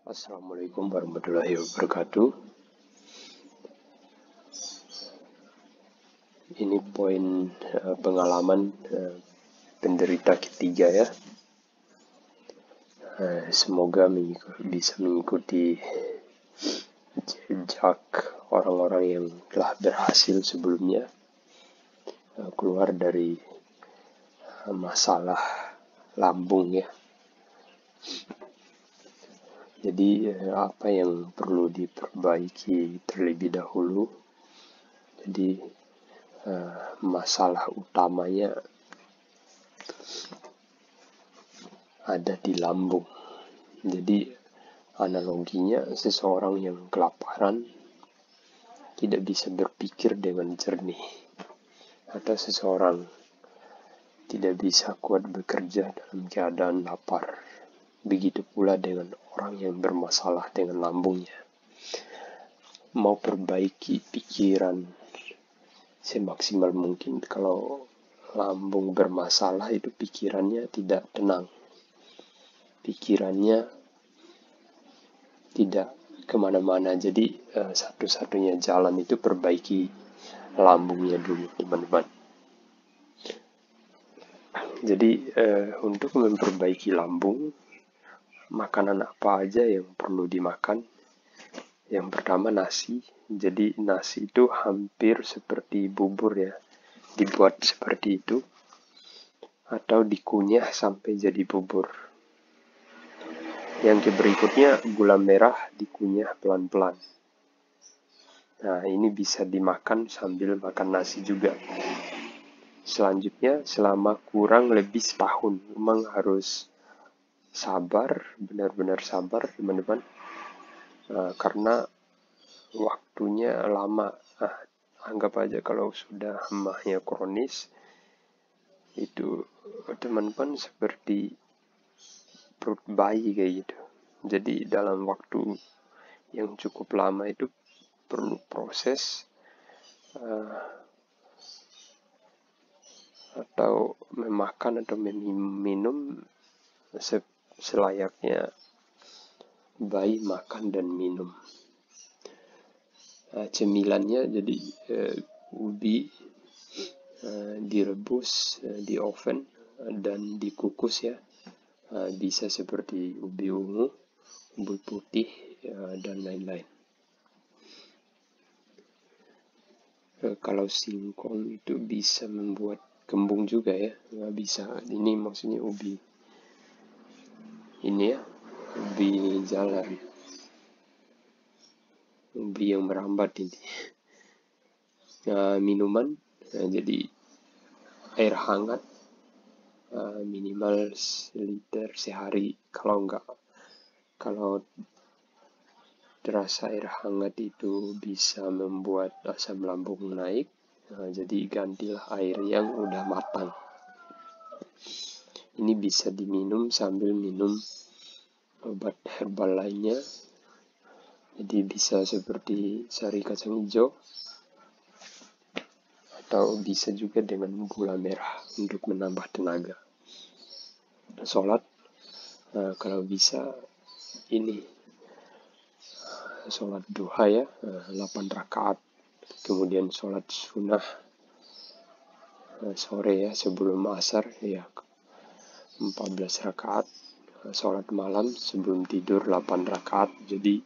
Assalamualaikum warahmatullahi wabarakatuh. Ini poin pengalaman penderita ketiga ya. Semoga bisa mengikuti jejak orang-orang yang telah berhasil sebelumnya keluar dari masalah lambung ya. Jadi apa yang perlu diperbaiki terlebih dahulu? Jadi masalah utamanya ada di lambung. Jadi analoginya seseorang yang kelaparan tidak bisa berpikir dengan jernih, atau seseorang tidak bisa kuat bekerja dalam keadaan lapar. Begitu pula dengan orang yang bermasalah dengan lambungnya. Mau perbaiki pikiran semaksimal mungkin, kalau lambung bermasalah itu pikirannya tidak tenang. Pikirannya tidak kemana-mana. Jadi satu-satunya jalan itu perbaiki lambungnya dulu, teman-teman. Jadi untuk memperbaiki lambung, makanan apa aja yang perlu dimakan? Yang pertama nasi. Jadi nasi itu hampir seperti bubur ya. Dibuat seperti itu atau dikunyah sampai jadi bubur. Yang berikutnya gula merah dikunyah pelan-pelan. Nah, ini bisa dimakan sambil makan nasi juga. Selanjutnya, selama kurang lebih setahun, memang harus sabar, benar-benar sabar teman-teman, karena waktunya lama. Anggap aja kalau sudah emahnya kronis, itu teman-teman seperti perut bayi kayak gitu. Jadi dalam waktu yang cukup lama itu perlu proses atau memakan atau meminum selayaknya bayi makan dan minum. Cemilannya jadi ubi direbus di oven dan dikukus ya. Bisa seperti ubi ungu, ubi putih dan lain-lain. Kalau singkong itu bisa membuat kembung juga ya, nggak bisa. Ini maksudnya ubi ini ya, ubi jalan, ubi yang merambat ini. Minuman, jadi air hangat minimal 1 liter sehari. Kalau terasa air hangat itu bisa membuat asam lambung naik, jadi gantilah air yang udah matang. Ini bisa diminum sambil minum obat herbal lainnya. Jadi bisa seperti sari kacang hijau, atau bisa juga dengan gula merah untuk menambah tenaga. Sholat, kalau bisa ini sholat duha ya, 8 rakaat. Kemudian sholat sunnah sore ya, sebelum asar ya, 14 rakaat. Sholat malam sebelum tidur 8 rakaat. Jadi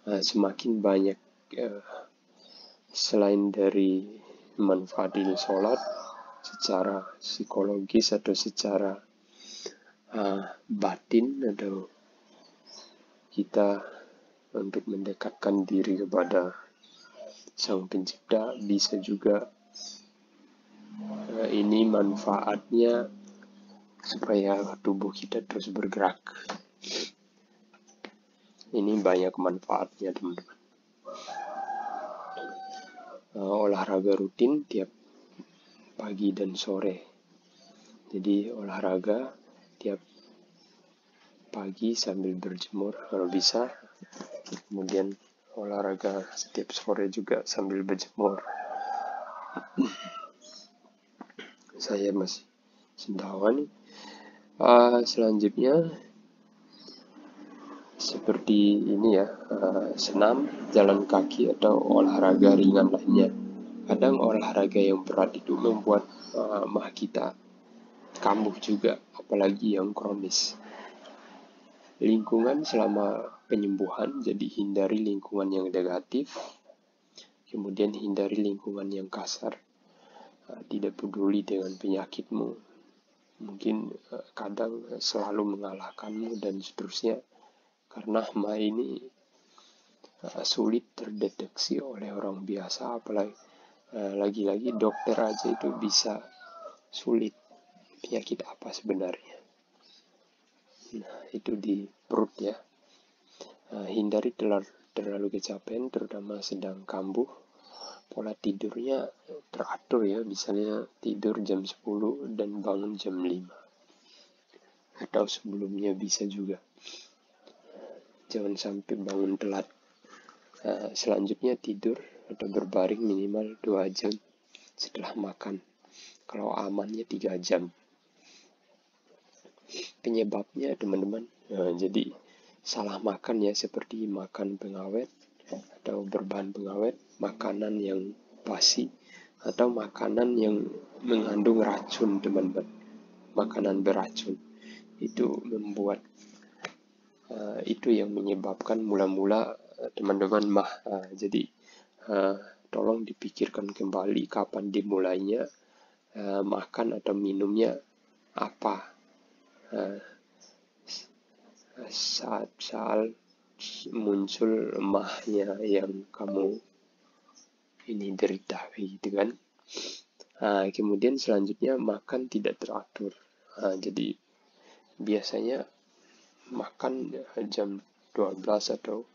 semakin banyak selain dari manfaatin sholat secara psikologis atau secara batin, atau kita untuk mendekatkan diri kepada Sang Pencipta, bisa juga ini manfaatnya supaya tubuh kita terus bergerak. Ini banyak manfaatnya teman-teman. Olahraga rutin tiap pagi dan sore. Jadi olahraga tiap pagi sambil berjemur kalau bisa, kemudian olahraga setiap sore juga sambil berjemur. Saya masih sendawa nih. Selanjutnya seperti ini ya, senam, jalan kaki, atau olahraga ringan lainnya. Kadang olahraga yang berat itu membuat mah kita kambuh juga, apalagi yang kronis. Lingkungan selama penyembuhan, jadi hindari lingkungan yang negatif, kemudian hindari lingkungan yang kasar, tidak peduli dengan penyakitmu, mungkin kadang selalu mengalahkanmu dan seterusnya, karena mah ini sulit terdeteksi oleh orang biasa, apalagi lagi-lagi dokter aja itu bisa sulit penyakit apa sebenarnya. Nah, itu di perut ya. Hindari terlalu kecapean, terutama sedang kambuh. Pola tidurnya teratur ya, misalnya tidur jam 10 dan bangun jam 5. Atau sebelumnya bisa juga. Jangan sampai bangun telat. Selanjutnya tidur atau berbaring minimal 2 jam setelah makan. Kalau amannya 3 jam. Penyebabnya teman-teman, jadi salah makan ya, seperti makan pengawet atau berbahan pengawet, makanan yang basi, atau makanan yang mengandung racun teman-teman, makanan beracun. Itu membuat itu yang menyebabkan mula-mula teman-teman mah. Jadi tolong dipikirkan kembali kapan dimulainya, makan atau minumnya apa, saat muncul mahnya yang kamu ini derita gitu kan. Kemudian selanjutnya makan tidak teratur. Jadi biasanya makan jam 12 atau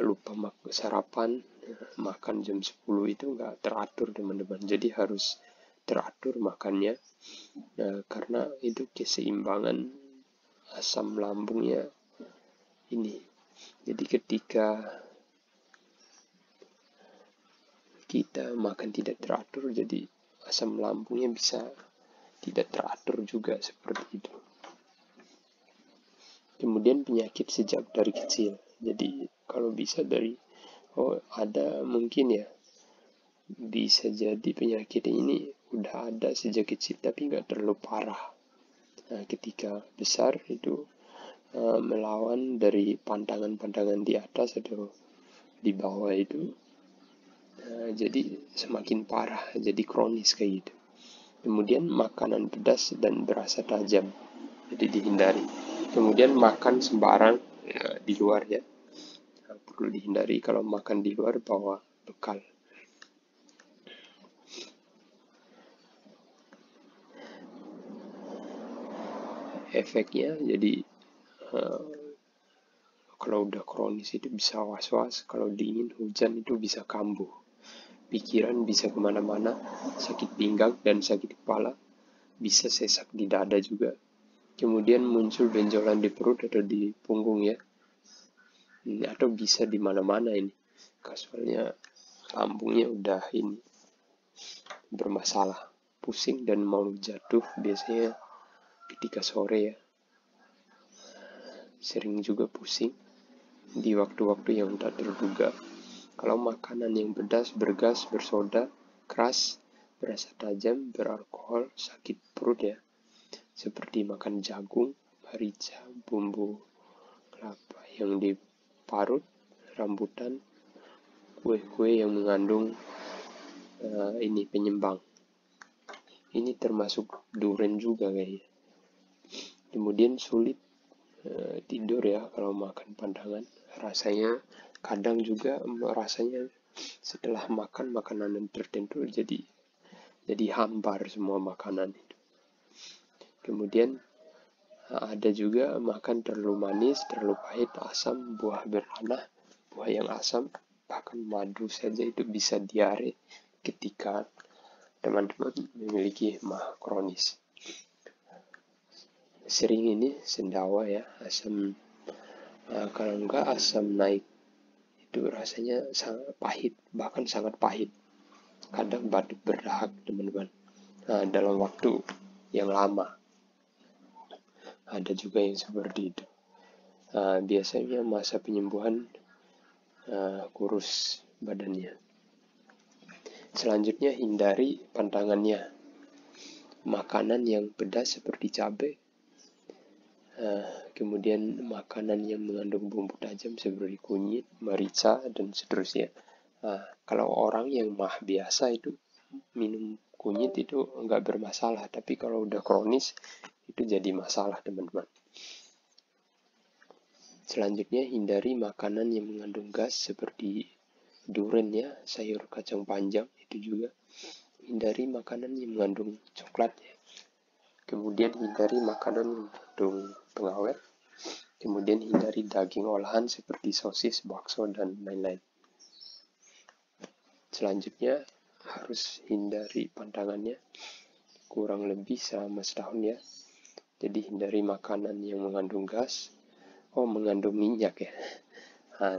lupa sarapan, makan jam 10 itu nggak teratur teman-teman. Jadi harus teratur makannya, karena itu keseimbangan asam lambungnya ini. Jadi ketika kita makan tidak teratur, jadi asam lambungnya bisa tidak teratur juga seperti itu. Kemudian penyakit sejak dari kecil. Jadi kalau bisa ada mungkin ya, bisa jadi penyakit ini udah ada sejak kecil tapi nggak terlalu parah. Ketika besar itu melawan dari pantangan-pantangan di atas atau di bawah itu, jadi semakin parah, jadi kronis kayak gitu. Kemudian makanan pedas dan berasa tajam, jadi dihindari. Kemudian makan sembarang di luar ya, perlu dihindari. Kalau makan di luar bawa bekal. Efeknya jadi kalau udah kronis itu bisa was-was, kalau dingin hujan itu bisa kambuh, pikiran bisa kemana-mana, sakit pinggang dan sakit kepala, bisa sesak di dada juga. Kemudian muncul benjolan di perut atau di punggung ya, atau bisa di mana-mana ini. Soalnya lambungnya udah ini bermasalah, pusing dan mau jatuh biasanya ketika sore ya. Sering juga pusing di waktu-waktu yang tak terduga. Kalau makanan yang pedas, bergas, bersoda, keras, berasa tajam, beralkohol, sakit perut ya. Seperti makan jagung, merica, bumbu kelapa yang diparut, rambutan, kue-kue yang mengandung ini penyembang. Ini termasuk durian juga kayaknya. Kemudian sulit tidur ya kalau makan pandangan. Rasanya kadang juga rasanya setelah makan makanan tertentu jadi hambar semua makanan itu. Kemudian ada juga makan terlalu manis, terlalu pahit, asam, buah beranak, buah yang asam, bahkan madu saja itu bisa diare ketika teman-teman memiliki mah kronis. Sering ini sendawa ya, asam, kalau enggak asam naik itu rasanya sangat pahit, bahkan sangat pahit. Kadang batuk berdahak teman-teman, dalam waktu yang lama. Ada juga yang seperti itu. biasanya masa penyembuhan kurus badannya. Selanjutnya, hindari pantangannya. Makanan yang pedas seperti cabai, kemudian makanan yang mengandung bumbu tajam seperti kunyit, merica, dan seterusnya. Kalau orang yang mah biasa itu minum kunyit itu nggak bermasalah, tapi kalau udah kronis itu jadi masalah, teman-teman. Selanjutnya, hindari makanan yang mengandung gas seperti durian ya, sayur kacang panjang itu juga. Hindari makanan yang mengandung coklat ya. Kemudian hindari makanan yang mengandung pengawet. Kemudian hindari daging olahan seperti sosis, bakso, dan lain-lain. Selanjutnya harus hindari pantangannya kurang lebih selama setahun ya. Jadi hindari makanan yang mengandung gas. Mengandung minyak ya.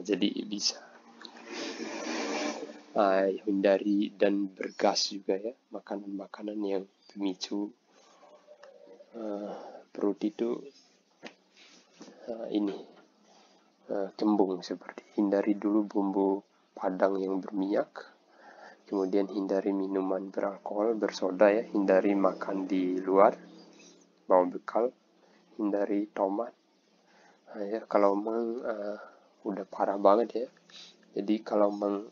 Jadi bisa hindari dan bergas juga ya, makanan-makanan yang pemicu perut itu kembung. Seperti hindari dulu bumbu padang yang berminyak, kemudian hindari minuman beralkohol, bersoda ya, hindari makan di luar, bawa bekal, hindari tomat. Ya, kalau memang udah parah banget ya, jadi kalau memang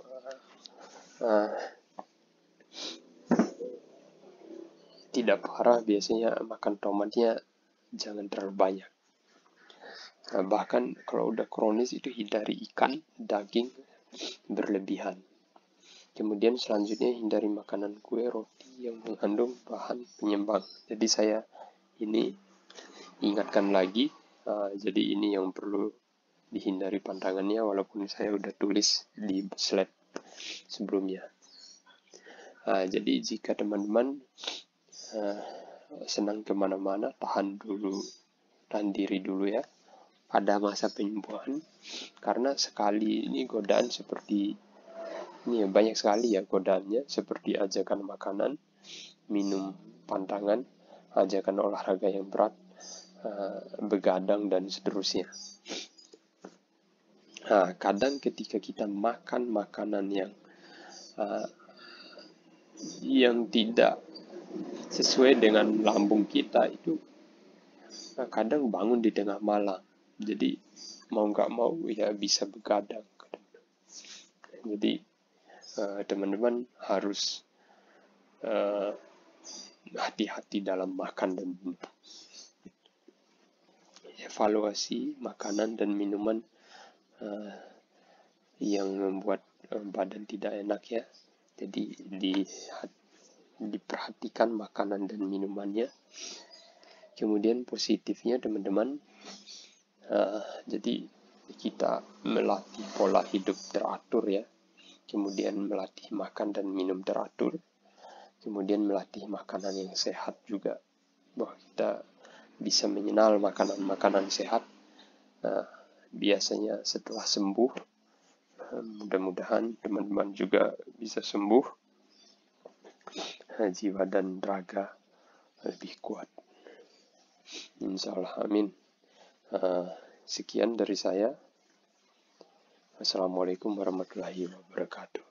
tidak parah, biasanya makan tomatnya jangan terlalu banyak. Bahkan kalau udah kronis itu hindari ikan, daging berlebihan. Kemudian selanjutnya hindari makanan kue, roti yang mengandung bahan penyeimbang. Jadi saya ini ingatkan lagi, jadi ini yang perlu dihindari pantangannya, walaupun saya udah tulis di slide sebelumnya. Jadi jika teman-teman senang kemana-mana, tahan diri dulu ya pada masa penyembuhan, karena sekali ini godaan seperti ini ya, banyak sekali ya godaannya, seperti ajakan makanan, minum pantangan, ajakan olahraga yang berat, begadang, dan seterusnya. Kadang ketika kita makan makanan yang tidak sesuai dengan lambung kita itu, kadang bangun di tengah malam, jadi mau nggak mau ya bisa begadang. Jadi teman-teman harus hati-hati dalam makan dan minum. Evaluasi makanan dan minuman yang membuat badan tidak enak ya. Jadi diperhatikan makanan dan minumannya. Kemudian positifnya teman-teman, jadi kita melatih pola hidup teratur ya. Kemudian melatih makan dan minum teratur. Kemudian melatih makanan yang sehat juga, bahwa kita bisa mengenal makanan-makanan sehat. Biasanya setelah sembuh, mudah-mudahan teman-teman juga bisa sembuh, jiwa dan raga lebih kuat, insya Allah, amin. Sekian dari saya. Assalamualaikum warahmatullahi wabarakatuh.